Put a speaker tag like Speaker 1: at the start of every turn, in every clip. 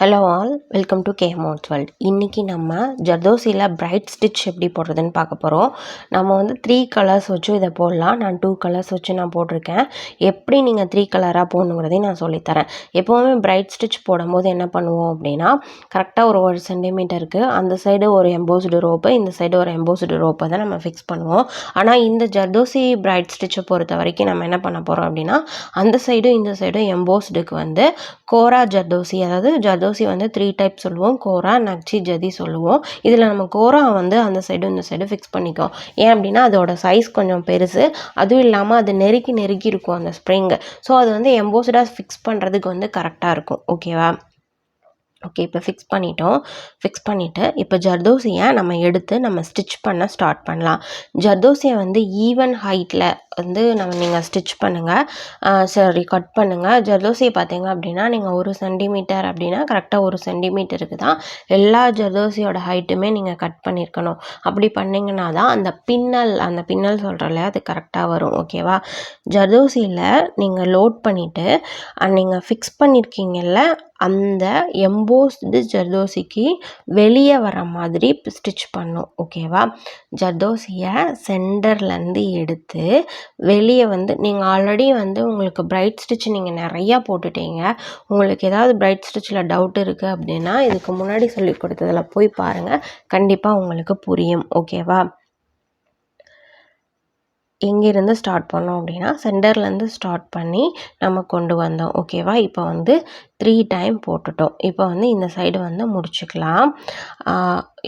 Speaker 1: Hello all, welcome to Kemods world. இன்றைக்கி நம்ம ஜர்தோசியில் bright stitch எப்படி போடுறதுன்னு பார்க்க போகிறோம். நம்ம வந்து 3 கலர்ஸ் வச்சு இதை போடலாம். நான் 2 கலர்ஸ் வச்சு நான் போட்டிருக்கேன். எப்படி நீங்கள் 3 கலராக போடணுங்கிறதையும் நான் சொல்லித்தரேன். எப்போவுமே பிரைட் ஸ்டிச் போடும்போது என்ன பண்ணுவோம் அப்படின்னா, கரெக்டாக ஒரு 1 சென்டிமீட்டருக்கு அந்த சைடு ஒரு எம்போஸ்டு ரோப்பு, இந்த சைடு ஒரு எம்போஸ்டு ரோப்பை தான் நம்ம ஃபிக்ஸ் பண்ணுவோம். ஆனால் இந்த ஜர்தோசி பிரைட் ஸ்டிச்சை பொறுத்த வரைக்கும் நம்ம என்ன பண்ண போகிறோம் அப்படின்னா, அந்த சைடும் இந்த சைடும் எம்போஸ்டுக்கு வந்து கோரா ஜர்தோசி, அதாவது ஜர்தோசி வந்து 3 டைப் சொல்லுவோம். கோரா, நக்சி, ஜதி சொல்லுவோம். இதில் நம்ம கோரா வந்து அந்த சைடு இந்த சைடு ஃபிக்ஸ் பண்ணிக்கோம். ஏன் அப்படின்னா அதோட சைஸ் கொஞ்சம் பெருசு, அதுவும் இல்லாமல் அது நெருக்கி இருக்கும் அந்த ஸ்ப்ரிங்கு. ஸோ அது வந்து எம்போஸ்டாக ஃபிக்ஸ் பண்ணுறதுக்கு வந்து கரெக்டாக இருக்கும். ஓகேவா? ஓகே, இப்போ ஃபிக்ஸ் பண்ணிட்டோம். ஃபிக்ஸ் பண்ணிவிட்டு இப்போ ஜர்தோசியை நம்ம எடுத்து நம்ம ஸ்டிச் பண்ண ஸ்டார்ட் பண்ணலாம். ஜர்தோசியை வந்து ஈவன் ஹைட்டில் வந்து நீங்கள் ஸ்டிச் பண்ணுங்கள், கட் பண்ணுங்கள். ஜர்தோசியை பார்த்தீங்க அப்படின்னா நீங்கள் 1 சென்டிமீட்டர் அப்படின்னா கரெக்டாக 1 சென்டிமீட்டருக்கு தான் எல்லா ஜர்தோசியோட ஹைட்டுமே நீங்கள் கட் பண்ணியிருக்கணும். அப்படி பண்ணிங்கன்னா தான் அந்த பின்னல் சொல்கிறல அது கரெக்டாக வரும். ஓகேவா? ஜர்தோசியில் நீங்கள் லோட் பண்ணிவிட்டு நீங்கள் ஃபிக்ஸ் பண்ணியிருக்கீங்கல்ல, அந்த எம்போஸ்டு ஜர்தோசிக்கு வெளியே வர மாதிரி ஸ்டிச் பண்ணும். ஓகேவா? ஜர்தோசியை சென்டர்லேருந்து எடுத்து வெளியே வந்து நீங்கள் ஆல்ரெடி வந்து உங்களுக்கு பிரைட் ஸ்டிச் நீங்கள் நிறையா போட்டுட்டீங்க. உங்களுக்கு ஏதாவது பிரைட் ஸ்டிச்சில் டவுட் இருக்குது அப்படின்னா இதுக்கு முன்னாடி சொல்லி கொடுத்ததில் போய் பாருங்கள், கண்டிப்பாக உங்களுக்கு புரியும். ஓகேவா? எங்கேருந்து ஸ்டார்ட் பண்ணோம் அப்படின்னா சென்டர்லேருந்து ஸ்டார்ட் பண்ணி நம்ம கொண்டு வந்தோம். ஓகேவா? இப்போ வந்து 3 டைம் போட்டுட்டோம். இப்போ வந்து இந்த சைடு வந்து முடிச்சுக்கலாம்.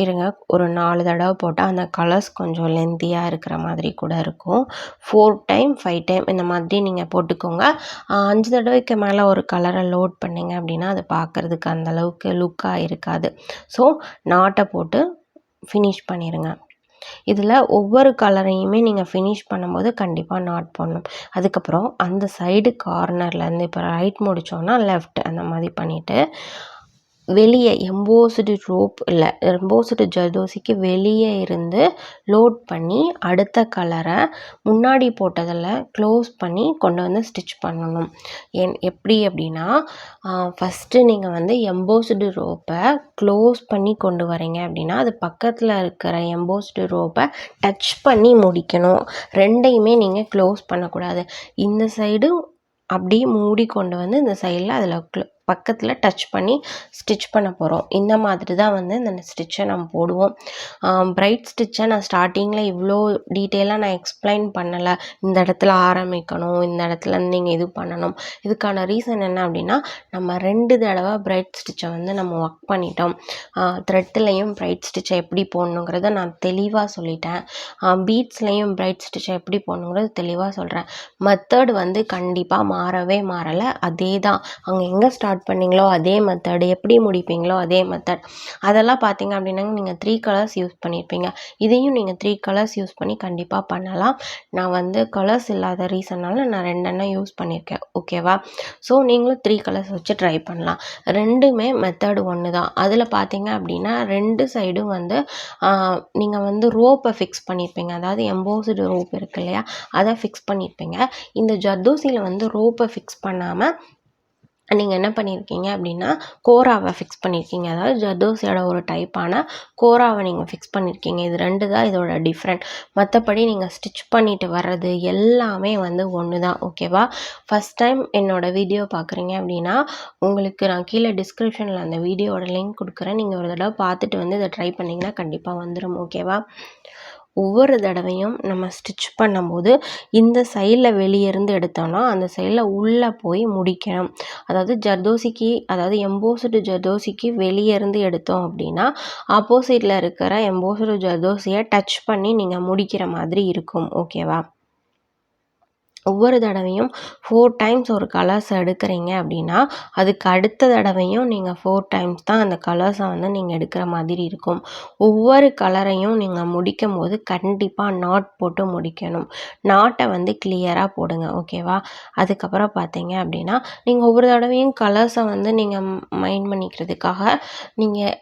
Speaker 1: இருங்க, ஒரு 4 தடவை போட்டால் அந்த கலர்ஸ் கொஞ்சம் லென்த்தியாக இருக்கிற மாதிரி கூட இருக்கும். 4 டைம் 5 டைம் இந்த மாதிரி நீங்கள் போட்டுக்கோங்க. 5 தடவைக்கு மேலே ஒரு கலரை லோட் பண்ணிங்க அப்படின்னா அது பார்க்குறதுக்கு அந்தளவுக்கு லுக்காக இருக்காது. ஸோ நாட்டை போட்டு ஃபினிஷ் பண்ணிடுங்க. இதில் ஒவ்வொரு கலரையுமே நீங்கள் ஃபினிஷ் பண்ணும்போது கண்டிப்பாக நாட் போடணும். அதுக்கப்புறம் அந்த சைடு கார்னர்லேருந்து இப்போ ரைட் முடித்தோன்னா லெஃப்ட் அந்த மாதிரி பண்ணிவிட்டு வெளியே எம்போஸ்டு ஜர்தோசிக்கு வெளியே இருந்து லோட் பண்ணி அடுத்த கலரை முன்னாடி போட்டதில் க்ளோஸ் பண்ணி கொண்டு வந்து ஸ்டிச் பண்ணணும். எப்படி அப்படின்னா, ஃபஸ்ட்டு நீங்கள் வந்து எம்போஸ்டு ரோப்பை க்ளோஸ் பண்ணி கொண்டு வரீங்க அப்படின்னா அது பக்கத்தில் இருக்கிற எம்போஸ்டு ரோப்பை டச் பண்ணி முடிக்கணும். 2யுமே நீங்கள் க்ளோஸ் பண்ணக்கூடாது. இந்த சைடு அப்படியே மூடி கொண்டு வந்து இந்த சைடில் அதில் பக்கத்தில் டச் பண்ணி ஸ்டிச் பண்ண போகிறோம். இந்த மாதிரி தான் வந்து இந்த ஸ்டிச்சை நம்ம போடுவோம். பிரைட் ஸ்டிச்சை நான் ஸ்டார்டிங்கில் இவ்வளோ டீட்டெயிலாக நான் எக்ஸ்பிளைன் பண்ணலை. இந்த இடத்துல ஆரம்பிக்கணும், இந்த இடத்துல நீங்கள் இது பண்ணணும். இதுக்கான ரீசன் என்ன அப்படின்னா, நம்ம 2 தடவை பிரைட் ஸ்டிச்சை வந்து நம்ம ஒர்க் பண்ணிட்டோம். த்ரெட்லேயும் பிரைட் ஸ்டிச்சை எப்படி போடணுங்கிறத நான் தெளிவாக சொல்லிட்டேன். பீட்ஸ்லேயும் பிரைட் ஸ்டிச்சை எப்படி போடணுங்கிறது தெளிவாக சொல்கிறேன். மெத்தட் வந்து கண்டிப்பாக மாறலை. அதே தான், அங்கே எங்கே ஸ்டார்ட் பண்ணீங்களோ அதே மெத்தட், எப்படி முடிப்பீங்களோ அதே மெத்தட். அதெல்லாம் பார்த்தீங்க அப்படின்னா நீங்கள் 3 கலர்ஸ் யூஸ் பண்ணியிருப்பீங்க. இதையும் நீங்கள் 3 கலர்ஸ் யூஸ் பண்ணி கண்டிப்பாக பண்ணலாம். நான் வந்து கலர்ஸ் இல்லாத ரீசனால் நான் 2 யூஸ் பண்ணியிருக்கேன். ஓகேவா? ஸோ நீங்களும் 3 கலர்ஸ் வச்சு ட்ரை பண்ணலாம். 2மே மெத்தடு ஒன்று தான். அதில் பார்த்தீங்க அப்படின்னா 2 சைடும் வந்து நீங்கள் வந்து ரோப்பை ஃபிக்ஸ் பண்ணியிருப்பீங்க. அதாவது எம்போஸ்டு ரோப் இருக்கு இல்லையா, அதை ஃபிக்ஸ் பண்ணியிருப்பீங்க. இந்த ஜர்தோசியில் வந்து ரோப்பை ஃபிக்ஸ் பண்ணாமல் நீங்கள் என்ன பண்ணியிருக்கீங்க அப்படின்னா கோராவை ஃபிக்ஸ் பண்ணியிருக்கீங்க. அதாவது ஜர்தோசியோட ஒரு டைப்பான கோராவை நீங்கள் ஃபிக்ஸ் பண்ணியிருக்கீங்க. இது 2 தான் இதோட டிஃப்ரெண்ட். மற்றபடி நீங்கள் ஸ்டிச் பண்ணிட்டு வர்றது எல்லாமே வந்து ஒன்று தான். ஓகேவா? ஃபஸ்ட் டைம் என்னோடய வீடியோ பார்க்குறீங்க அப்படின்னா உங்களுக்கு நான் கீழே டிஸ்கிரிப்ஷனில் அந்த வீடியோவோட லிங்க் கொடுக்குறேன். நீங்கள் ஒரு தடவை பார்த்துட்டு வந்து இதை ட்ரை பண்ணிங்கன்னா கண்டிப்பாக வந்துடும். ஓகேவா? ஒவ்வொரு தடவையும் நம்ம ஸ்டிச் பண்ணும்போது இந்த சைடில் வெளியே இருந்து எடுத்தோம்னா அந்த சைடில் உள்ளே போய் முடிக்கணும். அதாவது எம்போஸ்டு ஜர்தோசிக்கு வெளியே இருந்து எடுத்தோம் அப்படின்னா ஆப்போசிட்டில் இருக்கிற எம்போஸ்டு ஜர்தோசியை டச் பண்ணி நீங்கள் முடிக்கிற மாதிரி இருக்கும். ஓகேவா? ஒவ்வொரு தடவையும் 4 டைம்ஸ் ஒரு கலர்ஸ் எடுக்கிறீங்க அப்படின்னா அதுக்கு அடுத்த தடவையும் நீங்கள் 4 டைம்ஸ் தான் அந்த கலர்ஸை வந்து நீங்கள் எடுக்கிற மாதிரி இருக்கும். ஒவ்வொரு கலரையும் நீங்கள் முடிக்கும் போது கண்டிப்பாக நாட் போட்டு முடிக்கணும். நாட்டை வந்து கிளியராக போடுங்க. ஓகேவா? அதுக்கப்புறம் பார்த்தீங்க அப்படின்னா நீங்கள் ஒவ்வொரு தடவையும் கலர்ஸை வந்து நீங்கள் மைண்ட் பண்ணிக்கிறதுக்காக நீங்கள்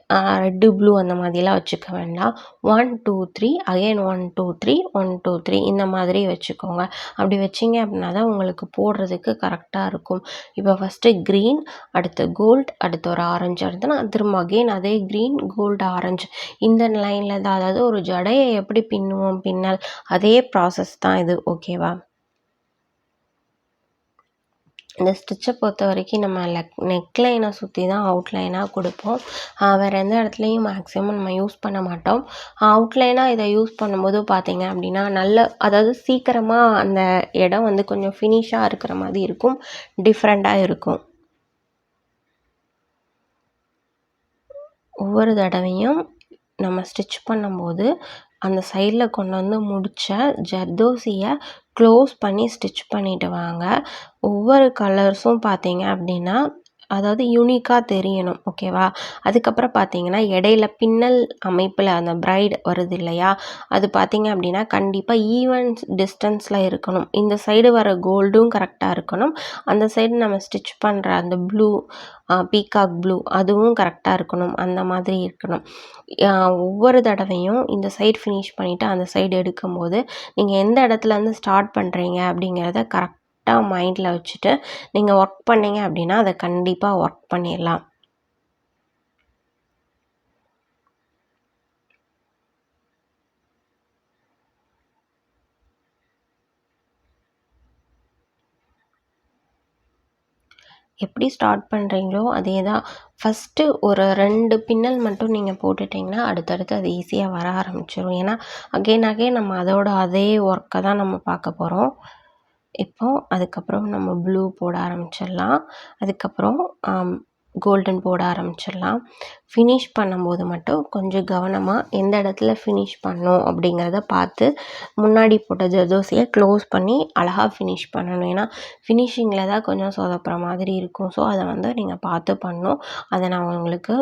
Speaker 1: ரெட்டு ப்ளூ அந்த மாதிரிலாம் வச்சுக்க வேண்டாம். 1 2 3 அகைன் 1 2 3 1 2 3 இந்த மாதிரி வச்சுக்கோங்க. அப்படி வச்சிங்க வச்சிங்க அப்படின்னா தான் உங்களுக்கு போடுறதுக்கு கரெக்டாக இருக்கும். இப்போ ஃபஸ்ட்டு க்ரீன், அடுத்து கோல்ட், அடுத்து ஒரு ஆரஞ்சு, அடுத்து நான் திரும்ப அகெயின் அதே க்ரீன், கோல்டு, ஆரஞ்சு இந்த லைனில் தான். அதாவது ஒரு ஜடையை எப்படி பின்னுவோம் பின்னல், அதே ப்ராசஸ் தான் இது. ஓகேவா? இந்த ஸ்டிச்சை பொறுத்த வரைக்கும் நம்ம நெக்லைனை சுற்றி தான் அவுட்லைனாக கொடுப்போம். வேறு எந்த இடத்துலையும் மேக்ஸிமம் நம்ம யூஸ் பண்ண மாட்டோம். அவுட்லைனாக இதை யூஸ் பண்ணும்போது பார்த்தீங்க அப்படின்னா அதாவது சீக்கிரமாக அந்த இடம் வந்து கொஞ்சம் ஃபினிஷாக இருக்கிற மாதிரி இருக்கும், டிஃப்ரெண்ட்டாக இருக்கும். ஒவ்வொரு தடவையும் நம்ம ஸ்டிச் பண்ணும்போது அந்த சைடில் கொண்டு வந்து முடித்த ஜர்தோசியை க்ளோஸ் பண்ணி ஸ்டிச் பண்ணிட்டு வாங்க. ஒவ்வொரு கலர்ஸும் பார்த்தீங்க அப்படின்னா அதாவது யூனிக்காக தெரியணும். ஓகேவா? அதுக்கப்புறம் பார்த்தீங்கன்னா இடையில பின்னல் அமைப்பில் அந்த பிரைட் வருது இல்லையா, அது பார்த்தீங்க அப்படின்னா கண்டிப்பாக ஈவன் டிஸ்டன்ஸில் இருக்கணும். இந்த சைடு வர கோல்டும் கரெக்டாக இருக்கணும், அந்த சைடு நம்ம ஸ்டிச் பண்ணுற அந்த ப்ளூ, பீகாக் ப்ளூ அதுவும் கரெக்டாக இருக்கணும். அந்த மாதிரி இருக்கணும். ஒவ்வொரு தடவையும் இந்த சைடு ஃபினிஷ் பண்ணிவிட்டு அந்த சைடு எடுக்கும்போது நீங்கள் எந்த இடத்துலேருந்து ஸ்டார்ட் பண்ணுறீங்க அப்படிங்கிறத கரெக்டாக மைண்டில் வச்சுட்டு நீங்கள் ஒர்க் பண்ணீங்க அப்படின்னா அதை கண்டிப்பாக ஒர்க் பண்ணிடலாம். எப்படி ஸ்டார்ட் பண்ணுறீங்களோ அதே தான். ஃபஸ்ட்டு ஒரு 2 பின்னல் மட்டும் நீங்கள் போட்டுட்டிங்கன்னா அடுத்தடுத்து அது ஈஸியாக வர ஆரம்பிச்சிடும். ஏன்னா அகெயின் நம்ம அதே ஒர்க்கை தான் நம்ம பார்க்க போகிறோம். இப்போது அதுக்கப்புறம் நம்ம ப்ளூ போட ஆரம்பிச்சிடலாம். அதுக்கப்புறம் கோல்டன் போட ஆரம்பிச்சிடலாம். ஃபினிஷ் பண்ணும்போது மட்டும் கொஞ்சம் கவனமாக எந்த இடத்துல ஃபினிஷ் பண்ணணும் அப்படிங்கிறத பார்த்து முன்னாடி போட்ட ஜர்தோசியை க்ளோஸ் பண்ணி அழகாக ஃபினிஷ் பண்ணணும். ஏன்னா ஃபினிஷிங்கில் தான் கொஞ்சம் சொதப்புற மாதிரி இருக்கும். ஸோ அதை வந்து நீங்கள் பார்த்து பண்ணணும். அதை நான் உங்களுக்கு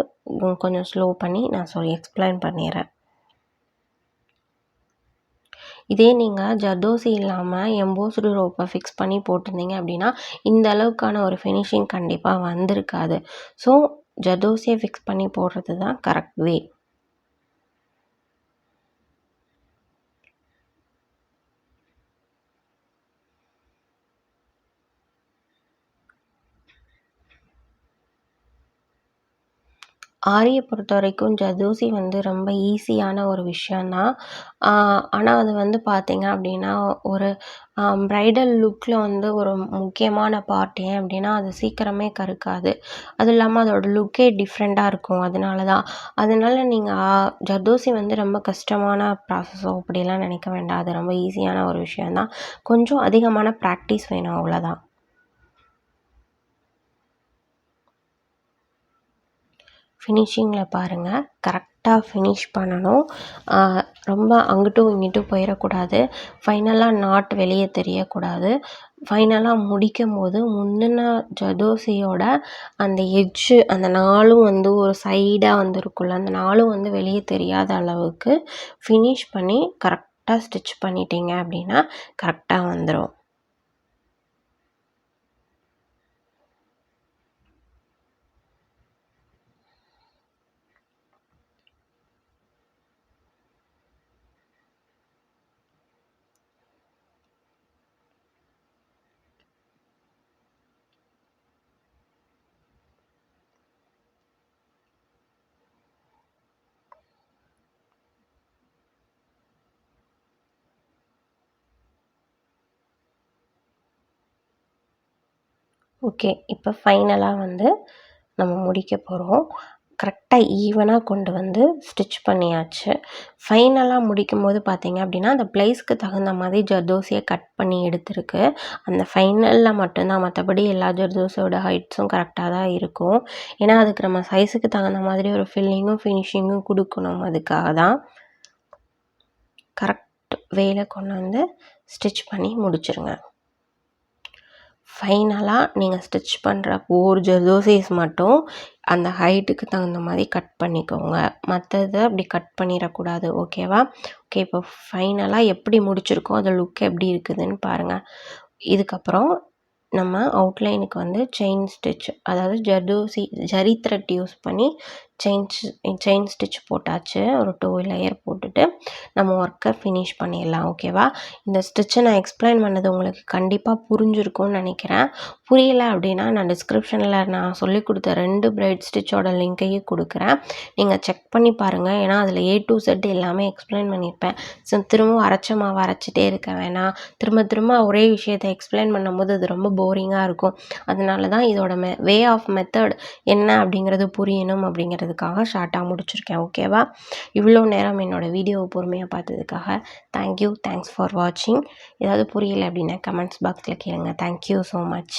Speaker 1: கொஞ்சம் ஸ்லோ பண்ணி நான் எக்ஸ்பிளைன் பண்ணிடுறேன். இதே நீங்கள் ஜர்தோசி இல்லாமல் எம்போஸ்டு ரோப்பை ஃபிக்ஸ் பண்ணி போட்டிருந்தீங்க அப்படின்னா இந்த அளவுக்கான ஒரு ஃபினிஷிங் கண்டிப்பாக வந்திருக்காது. ஸோ ஜர்தோசியை ஃபிக்ஸ் பண்ணி போடுறது தான் கரெக்ட் வே. ஆரியை பொறுத்த வரைக்கும் ஜர்தோசி வந்து ரொம்ப ஈஸியான ஒரு விஷயந்தான். ஆனால் அது வந்து பார்த்தீங்க அப்படின்னா ஒரு ப்ரைடல் லுக்கில் வந்து ஒரு முக்கியமான பார்ட். ஏன் அப்படின்னா அது சீக்கிரமே கருக்காது. அதுவும் இல்லாமல் அதோட லுக்கே டிஃப்ரெண்ட்டாக இருக்கும். அதனால நீங்கள் ஜர்தோசி வந்து ரொம்ப கஷ்டமான ப்ராசஸோ அப்படிலாம் நினைக்க வேண்டாம். அது ரொம்ப ஈஸியான ஒரு விஷயந்தான். கொஞ்சம் அதிகமான ப்ராக்டிஸ் வேணும், அவ்வளோதான். ஃபினிஷிங்கில் பாருங்கள், கரெக்டாக ஃபினிஷ் பண்ணணும். ரொம்ப அங்கிட்டும் இங்கிட்டும் போயிடக்கூடாது. ஃபைனலாக நாட் வெளியே தெரியக்கூடாது. ஃபைனலாக முடிக்கும்போது முந்தின ஜர்தோசியோட அந்த எட்ஜு அந்த நாலும் வந்து ஒரு சைடாக வந்து இருக்கும்ல, அந்த நாலும் வந்து வெளியே தெரியாத அளவுக்கு ஃபினிஷ் பண்ணி கரெக்டாக ஸ்டிச் பண்ணிட்டீங்க அப்படின்னா கரெக்டாக வந்துடும். ஓகே, இப்போ ஃபைனலாக வந்து நம்ம முடிக்க போகிறோம். கரெக்டாக ஈவனாக கொண்டு வந்து ஸ்டிச் பண்ணியாச்சு. ஃபைனலாக முடிக்கும்போது பார்த்தீங்க அப்படின்னா அந்த ப்ளேஸ்க்கு தகுந்த மாதிரி ஜர்தோசியை கட் பண்ணி எடுத்துருக்கு. அந்த ஃபைனலில் மட்டும்தான், மற்றபடி எல்லா ஜர்தோசியோட ஹைட்ஸும் கரெக்டாக தான் இருக்கும். ஏன்னா அதுக்கு நம்ம சைஸுக்கு தகுந்த மாதிரி ஒரு ஃபில்லிங்கும் ஃபினிஷிங்கும் கொடுக்கணும். அதுக்காக தான் கரெக்ட் வேலை கொண்டு வந்து ஸ்டிச் பண்ணி முடிச்சிருங்க. ஃபைனலாக நீங்கள் ஸ்டிச் பண்ணுற ஒரு ஜர்தோசிஸ் மட்டும் அந்த ஹைட்டுக்கு தகுந்த மாதிரி கட் பண்ணிக்கோங்க. மற்றதை அப்படி கட் பண்ணிடக்கூடாது. ஓகேவா? ஓகே, இப்போ ஃபைனலாக எப்படி முடிச்சிருக்கோம், அந்த லுக் எப்படி இருக்குதுன்னு பாருங்கள். இதுக்கப்புறம் நம்ம அவுட்லைனுக்கு வந்து செயின் ஸ்டிச், அதாவது ஜரி த்ரெட் யூஸ் பண்ணி செயின் ஸ்டிச் போட்டாச்சு. ஒரு 2 லேயர் போட்டுட்டு நம்ம ஒர்க்கை ஃபினிஷ் பண்ணிடலாம். ஓகேவா? இந்த ஸ்டிச்சை நான் எக்ஸ்பிளைன் பண்ணது உங்களுக்கு கண்டிப்பாக புரிஞ்சிருக்கும்னு நினைக்கிறேன். புரியலை அப்படின்னா நான் டிஸ்கிரிப்ஷனில் நான் சொல்லி கொடுத்த 2 பிரைட் ஸ்டிச்சோட லிங்கையும் கொடுக்குறேன். நீங்கள் செக் பண்ணி பாருங்கள். ஏன்னா அதில் A to Z எல்லாமே எக்ஸ்பிளைன் பண்ணியிருப்பேன். ஸோ திரும்ப அரைச்ச மாவு அரைச்சிட்டே இருக்க வேணாம். திரும்ப ஒரே விஷயத்தை எக்ஸ்பிளைன் பண்ணும்போது அது ரொம்ப போரிங்காக இருக்கும். அதனால தான் இதோட வே ஆஃப் மெத்தட் என்ன அப்படிங்கிறது புரியணும் அப்படிங்கிறதுக்காக ஷார்ட்டாக முடிச்சிருக்கேன். ஓகேவா? இவ்வளோ நேரம் என்னோடய வீடியோவை பொறுமையாக பார்த்ததுக்காக தேங்க்யூ. தேங்க்ஸ் ஃபார் வாட்சிங். ஏதாவது புரியலை அப்படின்னா கமெண்ட்ஸ் பாக்ஸில் கேளுங்க. Thank you so much.